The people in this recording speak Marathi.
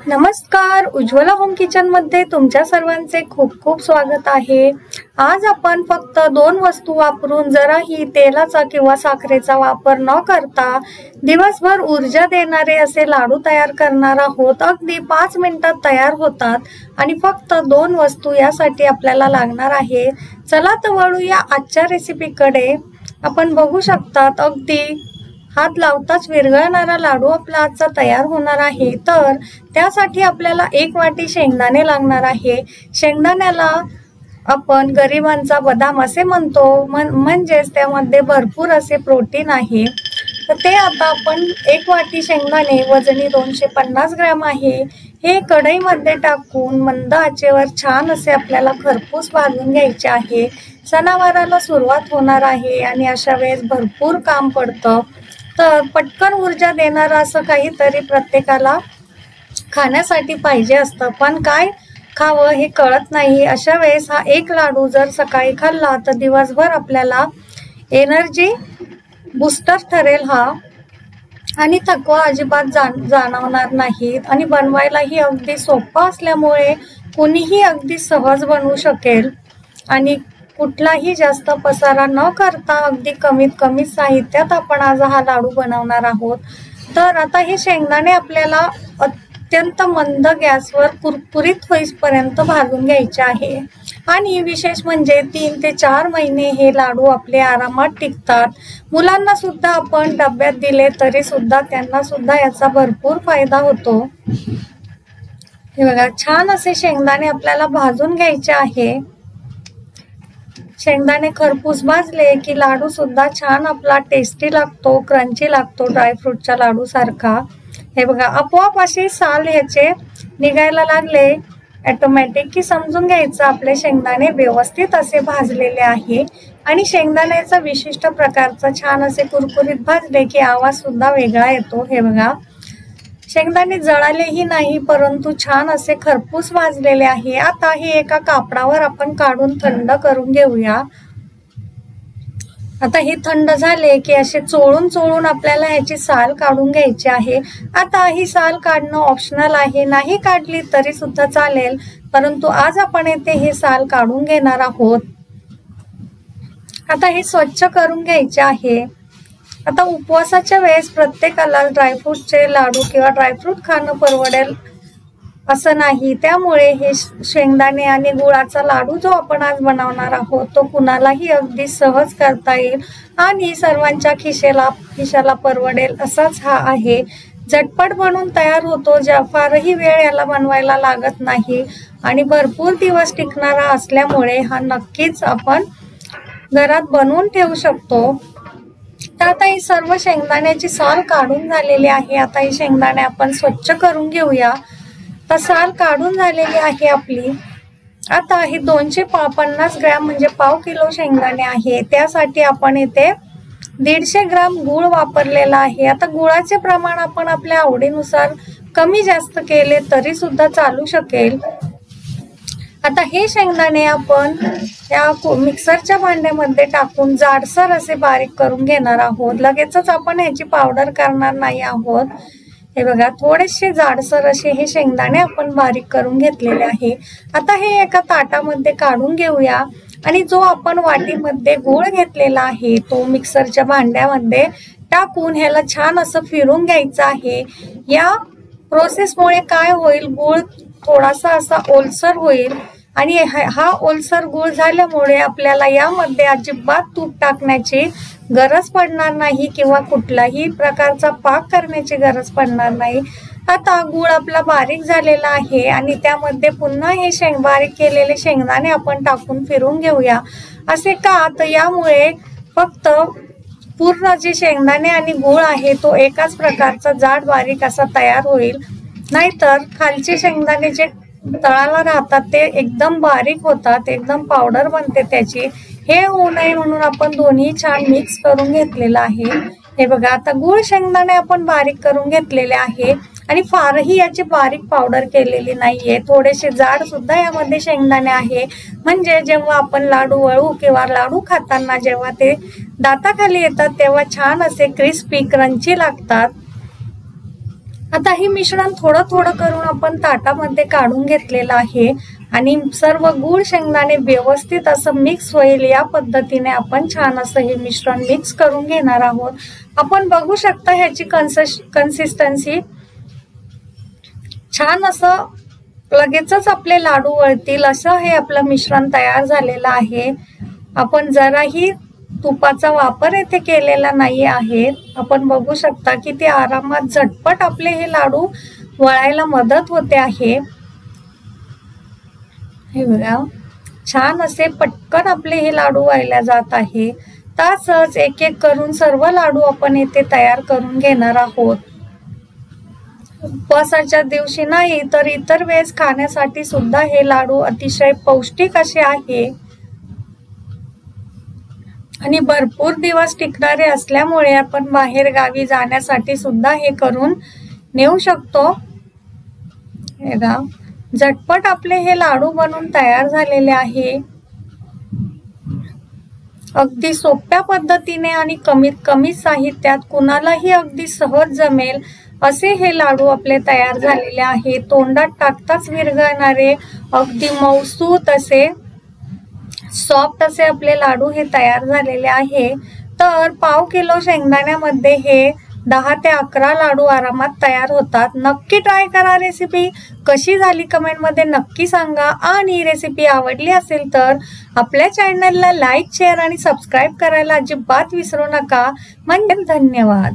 नमस्कार, उज्ज्वला होम किचन मध्ये तुमच्या सर्वांचे खूप खूप स्वागत आहे। आज आपण फक्त दोन वस्तू वापरून जराही तेलाचा किंवा साखरेचा वापर न करता दिवसभर ऊर्जा देणारे असे लाडू तयार करणार आहोत। अगदी 5 मिनिटात तयार होतात आणि फक्त दोन वस्तू यासाठी आपल्याला लागणार आहे। चला तर वळूया आजच्या रेसिपीकडे। आपण बघू शकतात अगदी हात लावताच विरघळणारा लाडू आपला आजचा तयार होणार आहे। तर त्यासाठी आपल्याला 1 वाटी शेंगदाणे लागणार आहे। शेंगदाण्याला आपण गरिबांचा बदाम असे म्हणतो, म्हणजेच त्यामध्ये भरपूर असे प्रोटीन आहे। तर ते आता आपण 1 वाटी शेंगदाणे वजनी 250 ग्रॅम आहे, हे कढईमध्ये टाकून मंद आचेवर छान असे आपल्याला खरपूस भाजून घ्यायचे आहे। सणावाराला सुरुवात होणार आहे आणि अशा वेळेस भरपूर काम पडतं, तर पटकन ऊर्जा देणारा असं काहीतरी प्रत्येकाला खाण्यासाठी पाहिजे असतं, पण काय खावं हे कळत नाही। अशा वेळेस हा एक लाडू जर सकाळी खाल्ला तर दिवसभर आपल्याला एनर्जी बूस्टर ठरेल हा, आणि थकवा अजिबात जाणवणार नाही। आणि बनवायलाही अगदी सोपा असल्यामुळे कुणीही अगदी सहज बनवू शकेल आणि कुठलाही जास्त पसारा न करता अगदी कमीत कमी साहित्यात आपण आज हा लाडू बनवणार आहोत। तर आता हे शेंगदाणे आपल्याला अत्यंत मंद गॅसवर कुरकुरीत होईपर्यंत भाजून घ्यायचे आहे। आणि विशेष म्हणजे 3 ते 4 महिने हे लाडू आपले आरामात टिकतात। मुलांना सुद्धा आपण डब्यात दिले तरी सुद्धा त्यांना सुद्धा याचा भरपूर फायदा होतो। हे बघा, छान असे शेंगदाणे आपल्याला भाजून घ्यायचे आहे। शेंगदाणे खरपूस भाजले की लाडू सुद्धा छान आपला टेस्टी लागतो, क्रंची लागतो, ड्रायफ्रूटच्या लाडू सारखा। हे बघा, आपोआप असे साल ह्याचे निघायला लागले ऑटोमॅटिक की समजून घ्यायचं आपले शेंगदाणे व्यवस्थित असे भाजलेले आहे। आणि शेंगदाण्याचा विशिष्ट प्रकारचा छान असे कुरकुरीत भाजले की आवाज सुद्धा वेगळा येतो। हे बघा, शेंगदाणे जळालेही नाही परंतु छान असे खरपूस भाजलेले आहे। आता हे एका कापडावर आपण काढून थंड करून घेऊया। आता हे थंड झाले की असे चोळून चोळून आपल्याला ह्याची साल काढून घ्यायची आहे। आता ही साल काढणं ऑप्शनल आहे, नाही काढली तरी सुद्धा चालेल, परंतु आज आपण येथे हे साल काढून घेणार आहोत। आता हे स्वच्छ करून घ्यायचे आहे। आता उपवासाच्या वेळेस प्रत्येकाला ड्रायफ्रूटचे लाडू किंवा ड्रायफ्रूट खाणं परवडेल असं नाही, त्यामुळे हे शेंगदाणे आणि गुळाचा लाडू जो आपण आज बनवणार आहोत तो कुणालाही अगदी सहज करता येईल आणि सर्वांच्या खिशाला परवडेल असाच हा आहे। झटपट बनून तयार होतो, फारही वेळ याला बनवायला लागत नाही आणि भरपूर दिवस टिकणारा असल्यामुळे हा नक्कीच आपण घरात बनवून ठेवू शकतो। तर आता ही सर्व शेंगदाण्याची साल काढून झालेली आहे। आता ही शेंगदाणे आपण स्वच्छ करून घेऊया। तर साल काढून झालेली आहे आपली। आता हे 250 ग्रॅम म्हणजे पाव किलो शेंगदाणे आहे, त्यासाठी आपण इथे 150 ग्रॅम गूळ वापरलेला आहे। आता गुळाचे प्रमाण आपण आपल्या आवडीनुसार कमी जास्त केले तरी सुद्धा चालू शकेल। आता हे शेंगदाणे आपण या मिक्सरच्या भांड्यामध्ये टाकून जाडसर असे बारीक करून घेणार आहोत। लगेचच आपण ह्याची पावडर करणार नाही आहोत। हे बघा, थोडेसे जाडसर असे हे शेंगदाणे आपण बारीक करून घेतलेले आहे। आता हे एका ताटामध्ये काढून घेऊया आणि जो आपण वाटीमध्ये गूळ घेतलेला आहे तो मिक्सरच्या भांड्यामध्ये टाकून ह्याला छान असं फिरून घ्यायचं आहे। या प्रोसेसमुळे काय होईल, गूळ थोडासा असा ओलसर होईल आणि हा ओलसर गूळ झाल्यामुळे आपल्याला यामध्ये अजिबात तूप टाकण्याची गरज पडणार नाही किंवा कुठलाही प्रकारचा पाक करण्याची गरज पडणार नाही। आता गूळ आपला बारीक झालेला आहे आणि त्यामध्ये पुन्हा हे बारीक केलेले शेंगदाणे आपण टाकून फिरून घेऊया। असे का, तर यामुळे फक्त पूर्ण जे शेंगदाणे आणि गूळ आहे तो एकाच प्रकारचा जाड बारीक असा तयार होईल, नाहीतर खालचे शेंगदाणे जे तळाला राहतात ते एकदम बारीक होतात, एकदम पावडर बनते त्याची। हे होऊ नये म्हणून आपण दोन्ही छान मिक्स करून घेतलेलं आहे। हे बघा, आता गूळ शेंगदाणे आपण बारीक करून घेतलेले आहे आणि फारही याची बारीक पावडर केलेली नाहीये, थोडेसे जाड सुद्धा यामध्ये शेंगदाणे आहे, म्हणजे जेव्हा आपण लाडू वळू किंवा लाडू खाताना जेव्हा ते दाताखाली येतात तेव्हा छान असे क्रिस्पी क्रंची लागतात। आता हे मिश्रण थोडं थोडं करून आपण ताटामध्ये काढून घेतलेलं आहे आणि सर्व गूळ शेंगदाणे व्यवस्थित असं मिक्स होईल या पद्धतीने आपण छान असं हे मिश्रण मिक्स करून घेणार आहोत। आपण बघू शकता ह्याची कन्सिस्टन्सी छान असं लगेचच आपले लाडू वळतील असं हे आपलं मिश्रण तयार झालेलं आहे। आपण जराही तुपाचा वापर येथे केलेला नाही आहे। आपण बघू शकता की ते आरामात झटपट आपले हे लाडू वळायला मदत होते आहे। हे बघा छान असे पटकन आपले हे लाडू वळल्या जात आहे। तसंच एक एक करून सर्व लाडू आपण येथे तयार करून घेणार आहोत। उपवासाच्या दिवशी नाही तर इतर वेळेस खाण्यासाठी सुद्धा हे लाडू अतिशय पौष्टिक असे आहे आणि भरपूर दिवस टिकणारे असल्यामुळे आपण बाहेर गावी जाण्यासाठी सुद्धा हे करून नेऊ शकतो। हे बघा झटपट आपले हे लाडू बनून तयार झालेले आहे। अगदी सोप्या पद्धतीने आणि कमीत कमी साहित्यात कुणालाही अगदी सहज जमेल असे हे लाडू आपले तयार झालेले आहे। तोंडात टाकताच विरघळणारे अगदी मऊसूत असे सॉफ्ट असे आपले लाडू हे तयार झालेले आहे। तर पाव किलो शेंगदाण्यामध्ये हे 10 ते 11 लाडू आरामात तयार होतात। नक्की ट्राय करा रेसिपी। कशी झाली कमेंटमध्ये नक्की सांगा आणि रेसिपी आवडली असेल तर आपल्या चॅनलला लाईक शेअर आणि सबस्क्राईब करायला अजिबात विसरू नका। म्हणजे धन्यवाद।